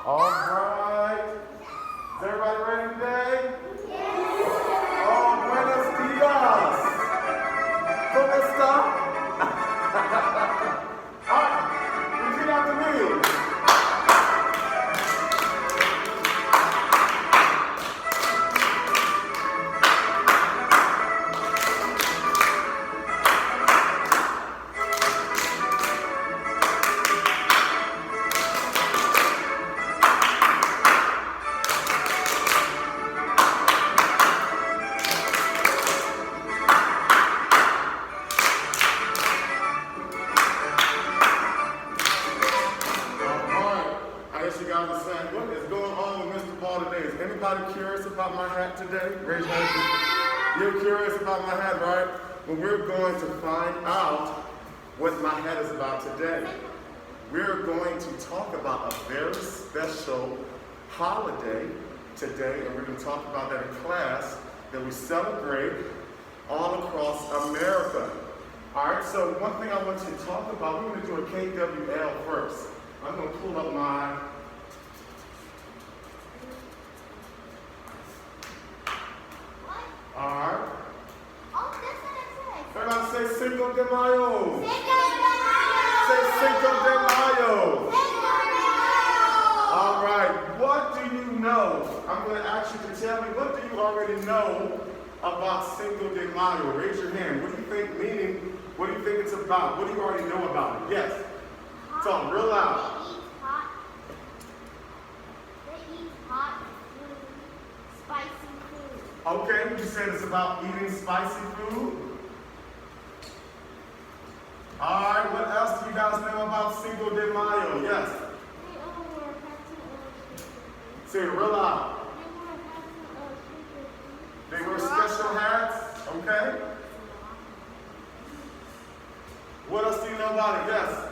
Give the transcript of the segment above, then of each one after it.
All right. Is everybody ready today? Yes. Oh, buenos dias. ¿Cómo está? All right. Repeat after me. What is going on with Mr. Baugh today? Is anybody curious about my hat today? Raise your hand. You're curious about my hat, right? Well, we're going to find out what my hat is about today. We're going to talk about a very special holiday today, and we're going to talk about that in class that we celebrate all across America. All right, so one thing I want you to talk about, we're going to do a KWL first. I'm going to pull up my Alright. Oh, that's what it says. Everybody say Cinco de Mayo. Cinco de Mayo. Say Cinco de Mayo. Cinco de Mayo. Alright, what do you know? I'm going to ask you to tell me, what do you already know about Cinco de Mayo? Raise your hand. What do you think meaning? What do you think it's about? What do you already know about it? Yes. Talk real loud. They eat hot food, spicy food. Okay, you said it's about eating spicy food. Alright, what else do you guys know about Cinco de Mayo? Yes. They all wear hats. Say it real loud. They wear special hats. Okay. What else do you know about it? Yes.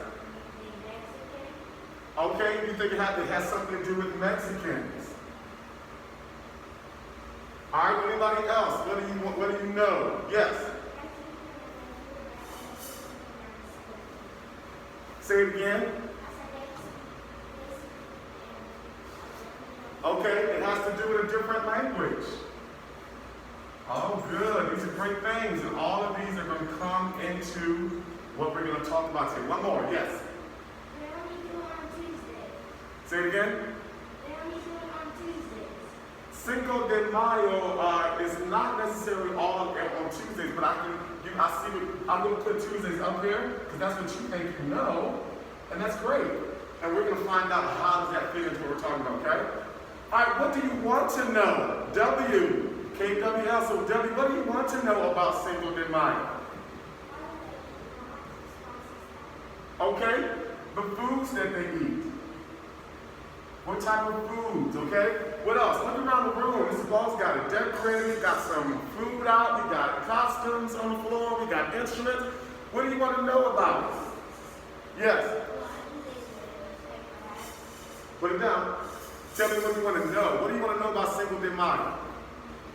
Okay, you think it has something to do with Mexicans? All right, anybody else? What do you know? Yes. Say it again. Okay, it has to do with a different language. Oh, good. These are great things, and all of these are going to come into what we're going to talk about today. One more. Yes. They only do it on Tuesday. Say it again. They only do it on Tuesdays. Cinco de Mayo is not necessarily all on Tuesdays, but I'm going to put Tuesdays up here because that's what you think you know, and that's great. And we're going to find out how does that fit into what we're talking about, okay? All right, what do you want to know? W, KWL, so W, what do you want to know about Cinco de Mayo? Okay, the foods that they eat. What type of foods, okay? What else? Look around the room. Mrs. Ball's got it decorated. We got some food out. We got costumes on the floor. We got instruments. What do you want to know about it? Yes? Put it down. Tell me what you want to know. What do you want to know about Cinco de Mayo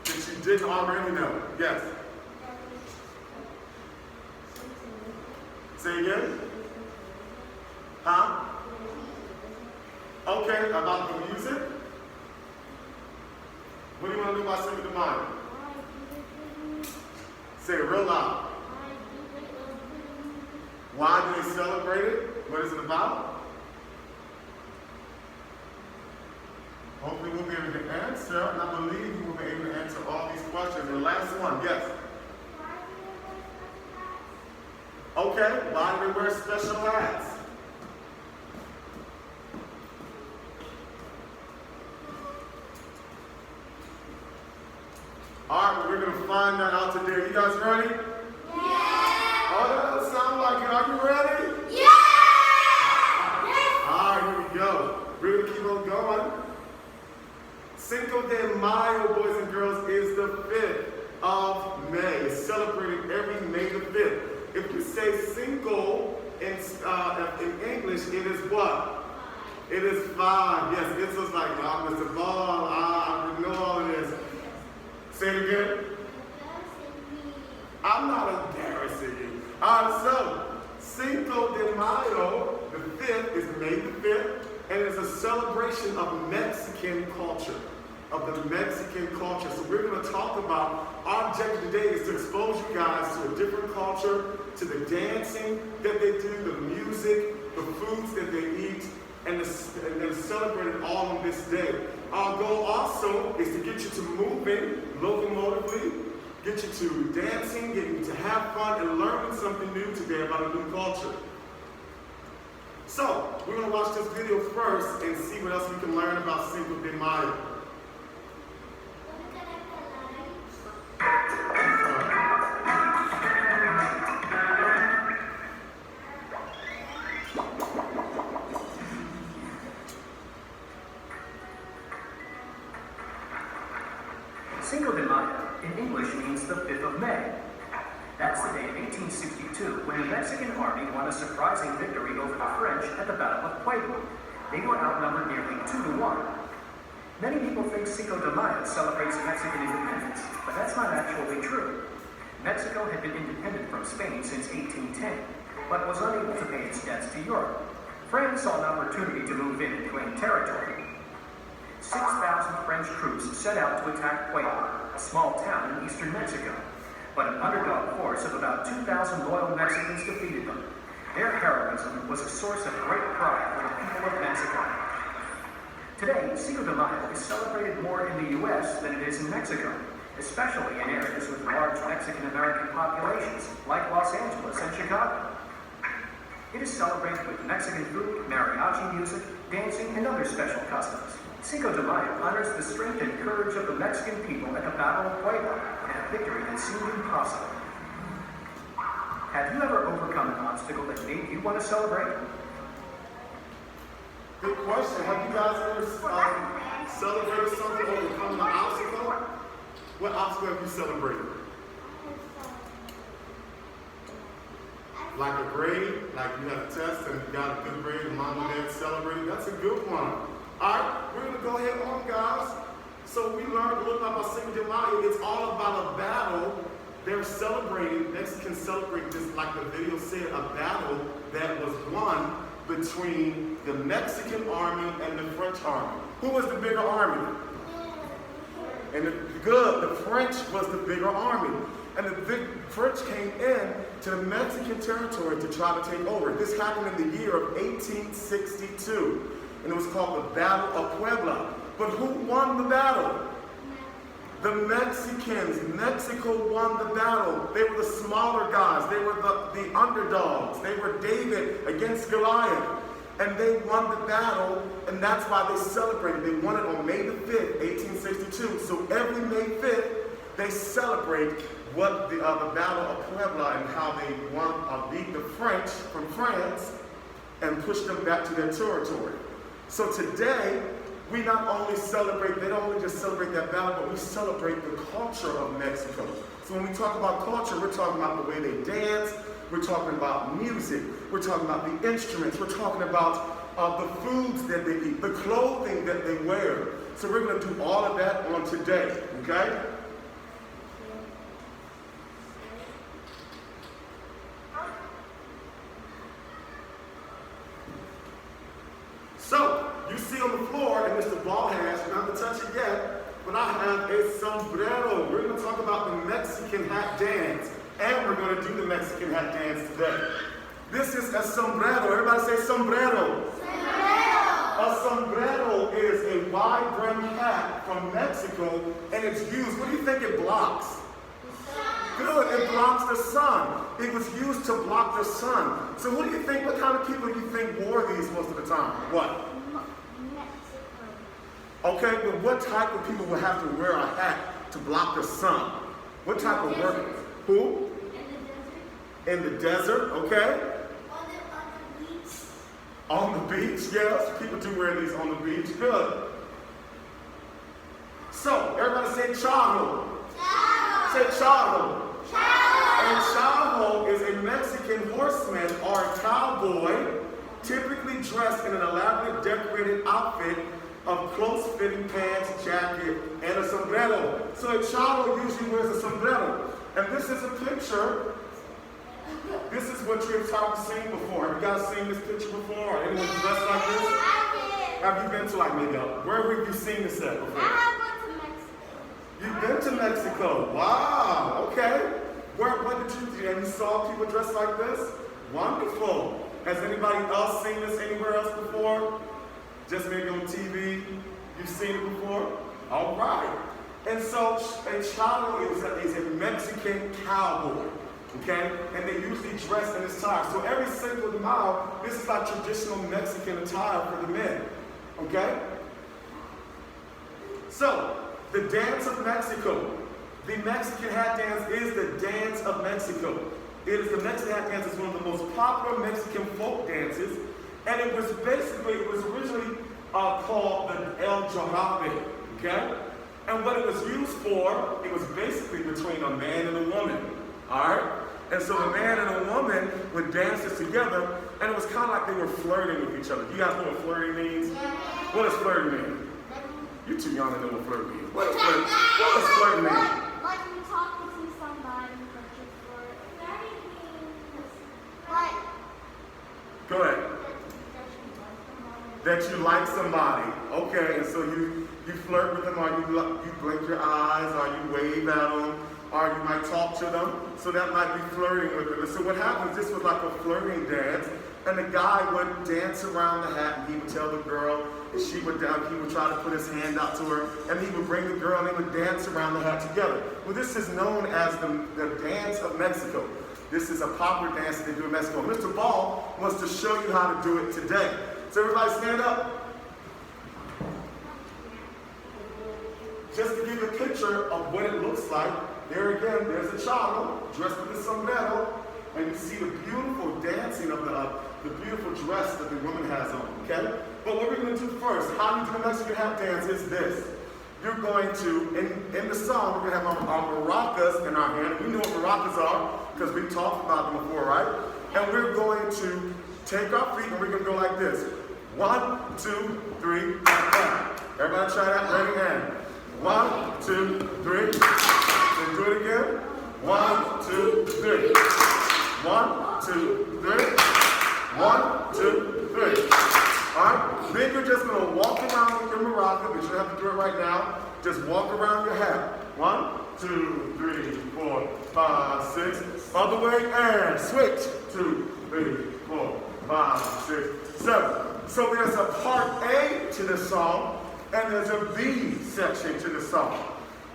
that you didn't already know? Yes? Say again? Huh? Okay, about the music? What do you want to know about Cinco de Mayo? Say it real loud. Why do they celebrate it? What is it about? Hopefully we'll be able to answer, and I believe you will be able to answer all these questions. And the last one, yes? Okay, why do they wear special hats? All right, we're going to find that out today. You guys ready? Yeah! Oh, that doesn't sound like it. Are you ready? Yeah! All right, here we go. We're going to keep on going. Cinco de Mayo, boys and girls, is the 5th of May. It's celebrated every May the 5th. If you say Cinco in English, it is what? It is 5. Yes, it's just like, Mr. Ball, I know all of this. Say it again. I'm not embarrassing you. All right, so Cinco de Mayo, the 5th, is May the 5th, and it's a celebration of Mexican culture. Of the Mexican culture. So we're going to talk about, our objective today is to expose you guys to a different culture, to the dancing that they do, the music, the foods that they eat, and they're celebrating all on this day. Our goal also is to get you to moving locomotively, get you to dancing, get you to have fun, and learning something new today about a new culture. So, we're going to watch this video first and see what else we can learn about Cinco de Mayo. Cinco de Mayo in English means the 5th of May. That's the day of 1862 when a Mexican army won a surprising victory over the French at the Battle of Puebla. They were outnumbered nearly 2-1. Many people think Cinco de Mayo celebrates Mexican independence, but that's not actually true. Mexico had been independent from Spain since 1810, but was unable to pay its debts to Europe. France saw an opportunity to move in and claim territory. 6,000 French troops set out to attack Puebla, a small town in eastern Mexico. But an underdog force of about 2,000 loyal Mexicans defeated them. Their heroism was a source of great pride for the people of Mexico. Today, Cinco de Mayo is celebrated more in the U.S. than it is in Mexico, especially in areas with large Mexican-American populations, like Los Angeles and Chicago. It is celebrated with Mexican food, mariachi music, dancing, and other special customs. Cinco de Mayo honors the strength and courage of the Mexican people at the Battle of Puebla, and a victory that seemed impossible. Have you ever overcome an obstacle that made you want to celebrate? Good question. Have you guys ever celebrated something or overcome an obstacle? What obstacle have you celebrated? Like a grade, like you had a test and you got a good grade and mom and dad celebrated. That's a good one. All right, we're going to go ahead on, guys. So we learned a little bit about Cinco de Mayo. It's all about a battle. They're celebrating, Mexicans celebrate, just like the video said, a battle that was won between the Mexican army and the French army. Who was the bigger army? And the French was the bigger army. And the French came in to the Mexican territory to try to take over. This happened in the year of 1862. And it was called the Battle of Puebla. But who won the battle? The Mexicans. Mexico won the battle. They were the smaller guys. They were the underdogs. They were David against Goliath. And they won the battle, and that's why they celebrated. They won it on May the 5th, 1862. So every May 5th, they celebrate what the Battle of Puebla and how they beat the French from France and pushed them back to their territory. So today, we not only celebrate, they don't only just celebrate that battle, but we celebrate the culture of Mexico. So when we talk about culture, we're talking about the way they dance, we're talking about music, we're talking about the instruments, we're talking about the foods that they eat, the clothing that they wear. So we're going to do all of that on today, okay? So, you see on the floor, and Mr. Baugh has, you don't have to touch it yet, but I have a sombrero. We're going to talk about the Mexican hat dance, and we're going to do the Mexican hat dance today. This is a sombrero. Everybody say sombrero. Sombrero. A sombrero is a wide-brimmed hat from Mexico, and it's used, what do you think it blocks? Good, it blocks the sun. It was used to block the sun. So what do you think, what kind of people do you think wore these most of the time? What? Mexico. Okay, but what type of people would have to wear a hat to block the sun? What type of workers? Who? In the desert, okay. On the beach. On the beach, yes. People do wear these on the beach. Good. So, everybody say charro. Charro. Say charro. Charro. And charro is a Mexican horseman or a cowboy, typically dressed in an elaborate decorated outfit of close-fitting pants, jacket, and a sombrero. So a charro usually wears a sombrero. And this is a picture. This is what you've probably seen before. Have you guys seen this picture before? Anyone dressed like this? have you been to, like, maybe, where have you seen this at before? I have went to Mexico. You've been to Mexico. Wow, okay. What did you do? And you saw people dressed like this? Wonderful. Has anybody else seen this anywhere else before? Just maybe on TV? You've seen it before? All right. And so a chalo is a Mexican cowboy, okay? And they usually dress in this attire. So every single mile, this is like traditional Mexican attire for the men, okay? So, the dance of Mexico. The Mexican hat dance is the dance of Mexico. The Mexican hat dance is one of the most popular Mexican folk dances, and it was originally called the El Jarabe, okay? And what it was used for, it was basically between a man and a woman, all right? And so the man and a woman would dance this together, and it was kind of like they were flirting with each other. You guys know what flirting means? Yeah. What does flirting mean? You're too young to know what flirting means. What does flirting mean? Like you talking to somebody, but you flirt. Flirting means like. Go ahead. That you like somebody. Okay, and so you flirt with them, or you blink your eyes, or you wave at them, or you might talk to them. So that might be flirting with them. And so what happens, this was like a flirting dance, and the guy would dance around the hat, and he would tell the girl, and he would try to put his hand out to her, and he would bring the girl, and they would dance around the hat together. Well, this is known as the dance of Mexico. This is a popular dance that they do in Mexico. Mr. Baugh wants to show you how to do it today. So everybody stand up. Just to give you a picture of what it looks like, there again, there's a child dressed with a sombrero, and you see the beautiful dancing of the beautiful dress that the woman has on, okay? But what we're going to do first, how you do the Mexican hat dance is this. You're going to, in the song, we're going to have our maracas in our hand. We know what maracas are because we've talked about them before, right? And we're going to take our feet and we're going to go like this. 1, 2, 3, and 4. Everybody try that, ready, hand. 1, 2, 3. Then do it again. 1, 2, 3. 1, 2, 3. 1, 2, 3. All right? Then you're just going to walk around with your maraca, but you don't have to do it right now. Just walk around your hat. 1, 2, 3, 4, 5, 6. Other way, and switch. 2, 3, 4, 5, 6, 7. So there's a part A to this song, and there's a B section to the song.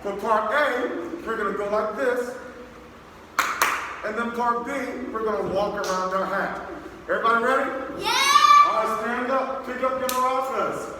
For part A, we're going to go like this. And then part B, we're going to walk around our hat. Everybody ready? Yeah! All right, stand up. Pick up your maracas.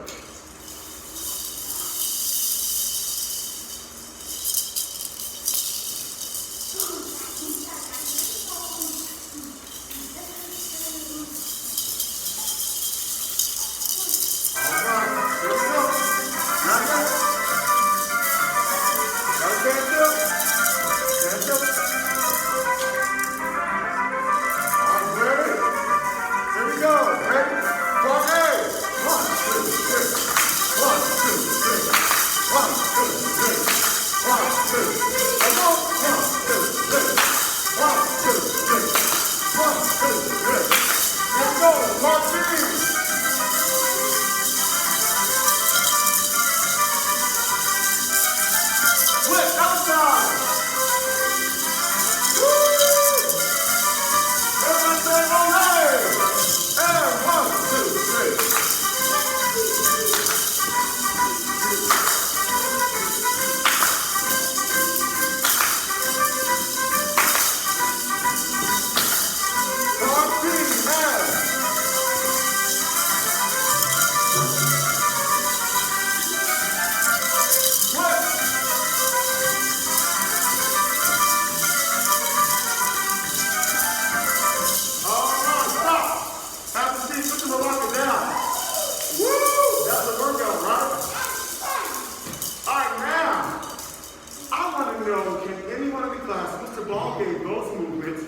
Mr. Baugh gave those movements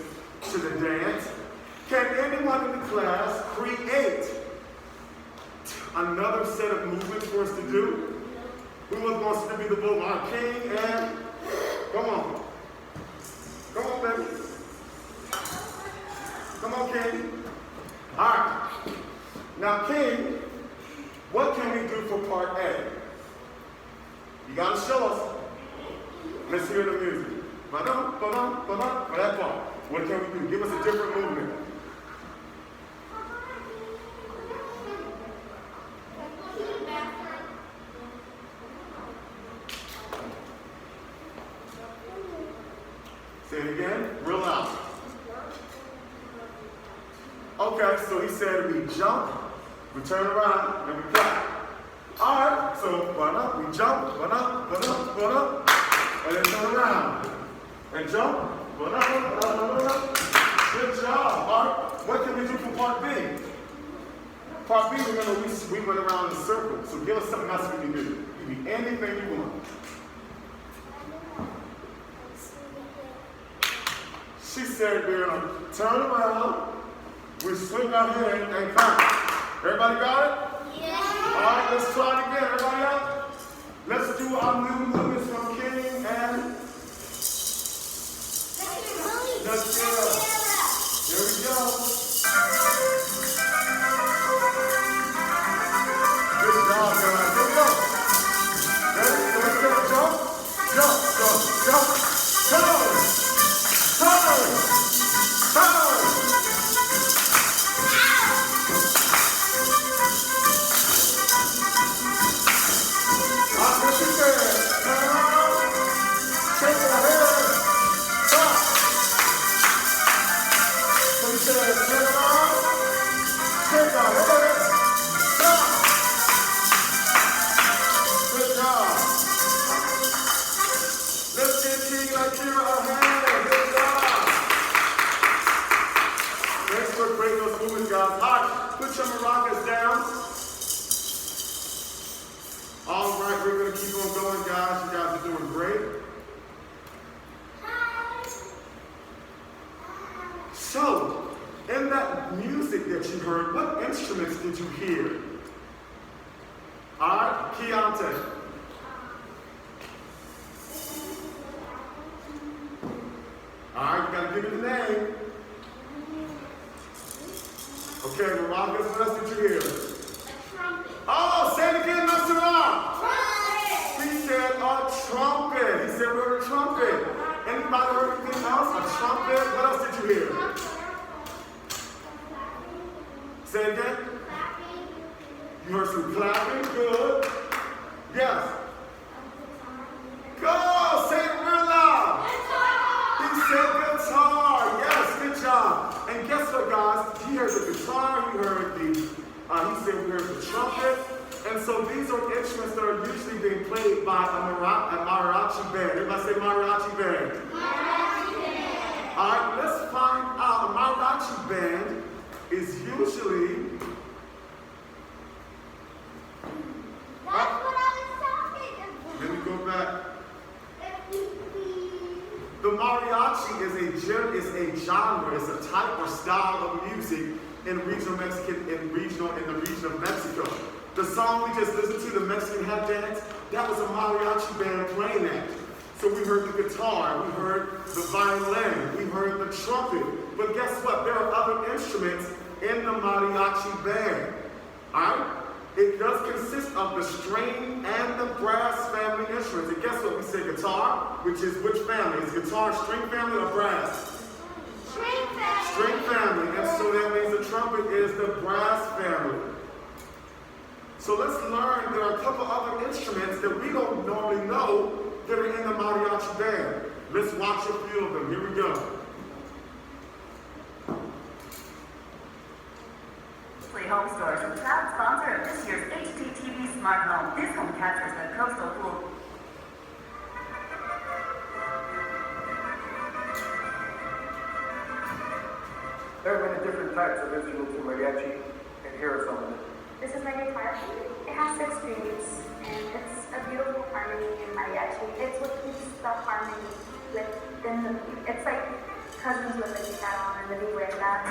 to the dance. Can anyone in the class create another set of movements for us to do? Who wants to be the bull? King and come on. Come on, baby. Come on, King. All right. Now, King, what for part A? You gotta show us. Let's hear the music. Ba-dum, ba-dum, ba-dum. For that part, what can we do? Give us a different movement. Say it again, real loud. Okay, so he said we jump, we turn around, and we clap. All right, so we jump, and then turn around. And jump, good job. All right, what can we do for part B? Part B, remember, we went around in a circle, so give us something else we can do. It can be anything you want. She said we're going to turn around, we swing our hand and clap. Everybody got it? Yeah. All right, let's try it again. Everybody up? Let's do our new movements from King and Nasira. Here we go. Good job, guys. Here we go. Ready? Let's go. Jump, jump, jump, jump. Turn. Put your maracas down. All right, we're going to keep on going, guys. You guys are doing great. So, in that music that you heard, what instruments did you hear? All right, Keontae. All right, you got to give it a name. Okay, maracas, what else did you hear? A trumpet. Oh, say it again, Nasira. Trumpet. He said a trumpet. He said we heard a trumpet. Anybody heard anything else? A trumpet? What else did you hear? Say it again. You heard some clapping. Good. Yes. Go. Say it real loud. He said guitar. Yes, good job. And guess what, guys? He heard the guitar. He heard he said we heard the trumpet. And so these are instruments that are usually being played by a mariachi band. Everybody say mariachi band. Mariachi band. All right, let's find out. A mariachi band is usually... That's what I was talking about. Let me go back. The mariachi is a genre, it's a type or style of music in the region of Mexico. The song we just listened to, the Mexican Hat Dance, that was a mariachi band playing that. So we heard the guitar, we heard the violin, we heard the trumpet. But guess what? There are other instruments in the mariachi band. Alright? It does consist of the string and the brass family instruments. And guess what? We say guitar, which is which family? Is guitar string family or brass? String family. String family. And so that means the trumpet is the brass family. So let's learn there are a couple other instruments that we don't normally know that are in the mariachi band. Let's watch a few of them. Here we go. Home Stores, a proud sponsor of this year's HDTV Smart Home. This home captures the coastal pool. There are many different types of instruments in mariachi, and here are some of them. This is my guitar. It has 6 strings, and it's a beautiful harmony in mariachi. It's what keeps the harmony within the... It's like cousins with a guitar on and the beat like that.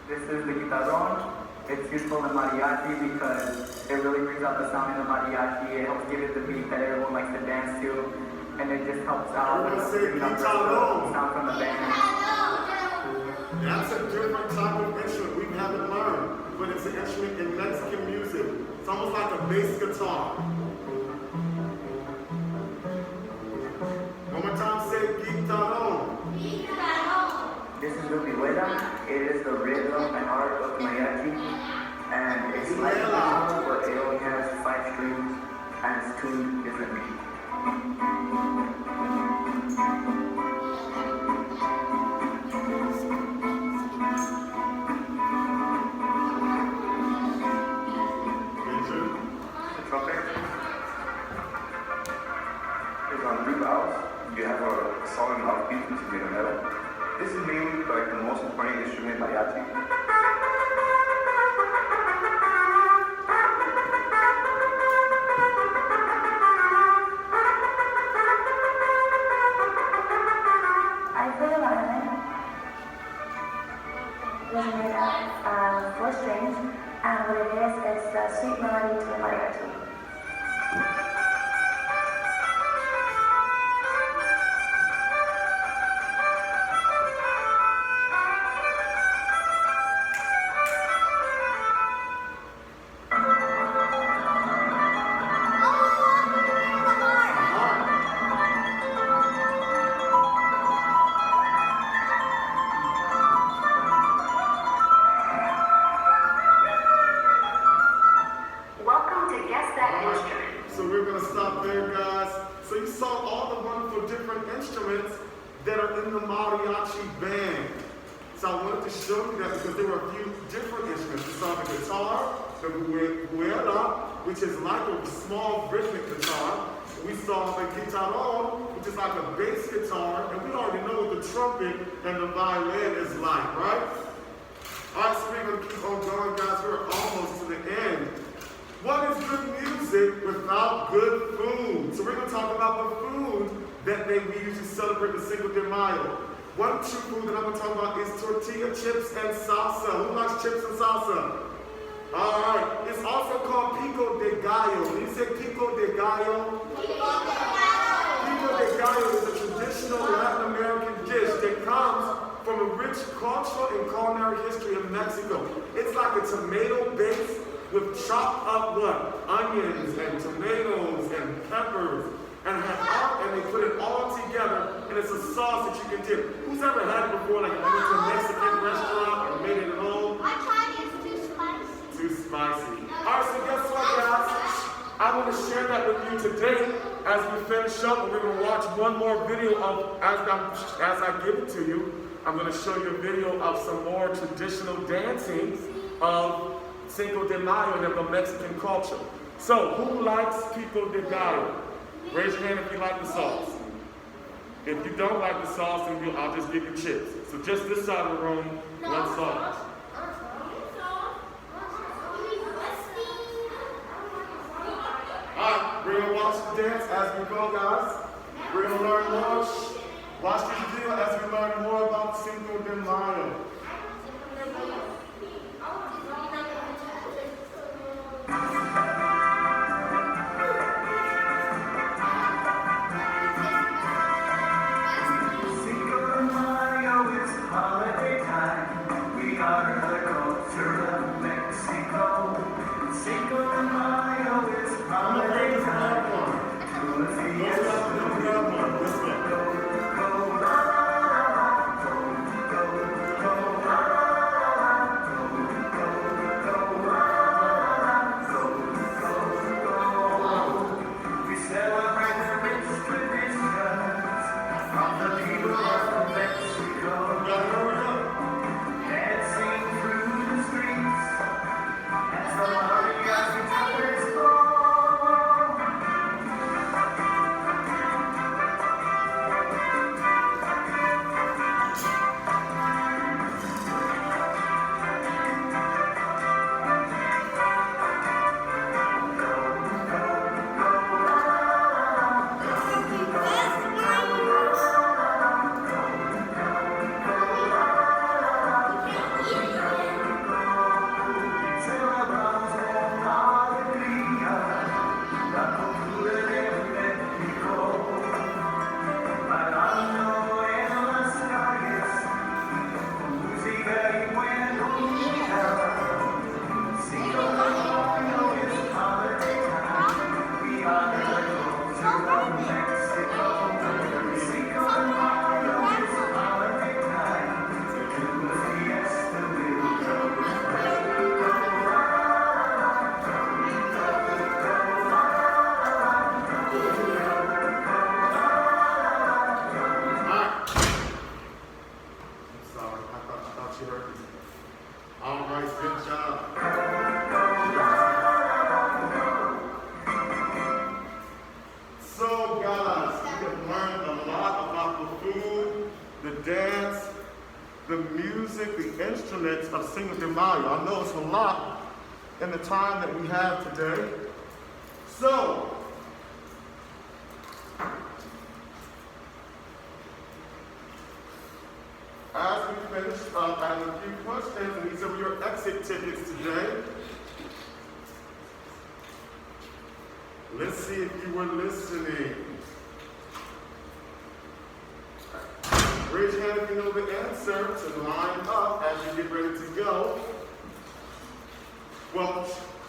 This is the guitarron. It's useful in mariachi because it really brings out the sound in the mariachi. It helps give it the beat that everyone likes to dance to, and it just helps out with bringing up the sound from the band. That's a different type of instrument we haven't learned, but it's an instrument in Mexican music. It's almost like a bass guitar. One more time, say guitarón. This is the vihuela. It is the rhythm and art of mariachi, and it's like a guitar, but it only has 5 strings and it's tuned differently. The trumpet is on 3 valves. You have a solid mouthpiece, which is made of metal. This is mainly like the most important instrument in mariachi. I play the violin. It was made of 4 strings, and what it is the sweet melody to the mariachi. So we're going to stop there, guys. So you saw all the wonderful different instruments that are in the mariachi band. So I wanted to show you that because there were a few different instruments. We saw the guitar, the viola, which is like a small rhythmic guitar. We saw the guitarón, which is like a bass guitar. And we already know what the trumpet and the violin is like, right? All right, so we're going to keep on going, guys. We're almost to the end. What is good music without good food? So we're going to talk about the food that we use to celebrate the Cinco de Mayo. One true food that I'm going to talk about is tortilla chips and salsa. Who likes chips and salsa? All right. It's also called pico de gallo. When you say pico de gallo? Pico de gallo is a traditional Latin American dish that comes from a rich cultural and culinary history of Mexico. It's like a tomato base with chopped up what? Onions and tomatoes and peppers. And they put it all together, and it's a sauce that you can dip. Who's ever had it before, like if you went to a Mexican restaurant or made it at home? I tried it, it's too spicy. Too spicy. All right, so guess what, guys? I want to share that with you today as we finish up, and we're going to watch one more video of, as I give it to you, I'm going to show you a video of some more traditional dancing of Cinco de Mayo and of the Mexican culture. So, who likes pico de gallo? Raise your hand if you like the sauce. If you don't like the sauce, then I'll just give you chips. So just this side of the room, one sauce. Alright, we're gonna watch the dance as we go, guys. We're gonna learn more. Watch this video as we learn more about Cinco de Mayo. Mayo. I know it's a lot in the time that we have today. So, as we finish up, I have a few questions, and these are your exit tickets today. Let's see if you were listening. Raise your hand if you know the answer to line up as you get ready to go. Well,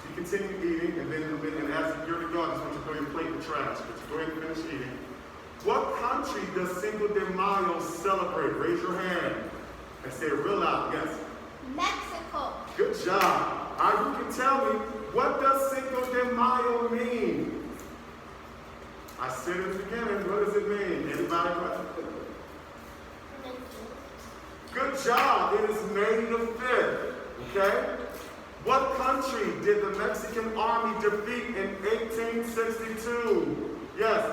you continue eating, and then as you're to go, I just want you to throw your plate in the trash, but you go ahead and finish eating. What country does Cinco de Mayo celebrate? Raise your hand and say it real loud. Yes? Mexico. Good job. All right, you can tell me, what does Cinco de Mayo mean? I said it at the beginning. What does it mean? Anybody? Good job. It is May the 5th. Okay? What country did the Mexican army defeat in 1862? Yes.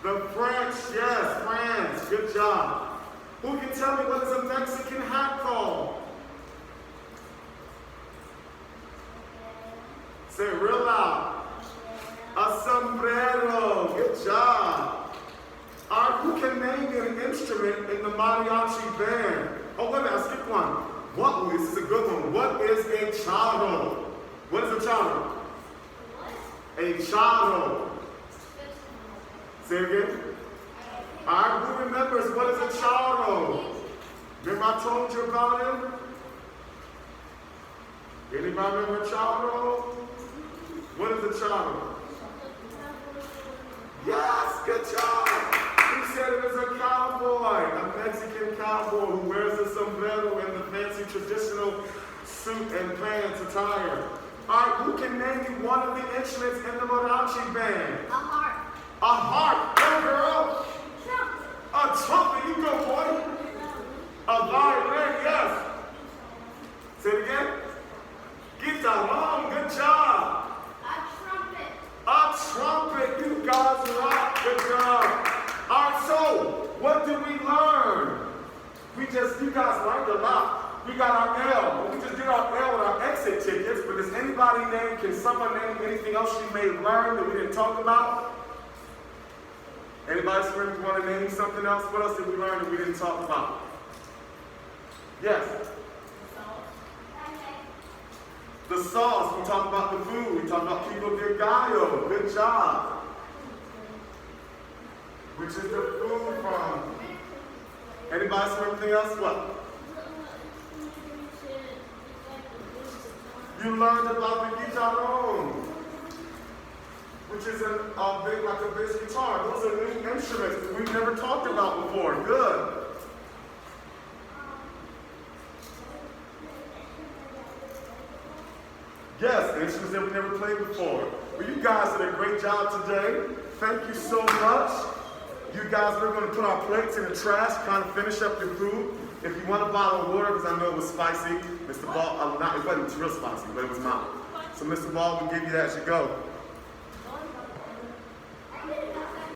The French. Yes, France. Good job. Who can tell me what is a Mexican hat called? Say it real loud. A sombrero. Good job. All right, who can name me an instrument in the mariachi band? Oh, wait a minute, I skipped one. This is a good one. What is a charro? What is a charro? A charro. Say it again. All right, who remembers what is a charro? Remember I told you about him? Anybody remember a charro? What is a charro? Yes, good job. He said it was a cowboy, a Mexican cowboy who wears a sombrero and the fancy traditional suit and pants attire. All right, who can name me one of the instruments in the mariachi band? A harp. A harp. Go, girl. Trumpet. A trumpet. You go, boy. A violin. Yes. Say it again. Guitar. Good job. A trumpet. A trumpet. You guys rock. Good job. All right, so what did we learn? You guys learned a lot. We got our L. We just did our L with our exit tickets, but does anybody can someone name anything else you may learn that we didn't talk about? Anybody want to name something else? What else did we learn that we didn't talk about? Yes? The sauce. We talked about the food. We talked about pico de gallo. Good job. Which is the food from? Anybody see anything else? What? You learned about the guitarón, which is big like a bass guitar. Those are new instruments that we've never talked about before. Good. Yes, instruments that we've never played before. Well, you guys did a great job today. Thank you so much. You guys, we're going to put our plates in the trash, kind of finish up your food. If you want a bottle of water, because I know it was spicy, Mr. Baugh, it wasn't real spicy, but it was mild. So Mr. Baugh will give you that as you go.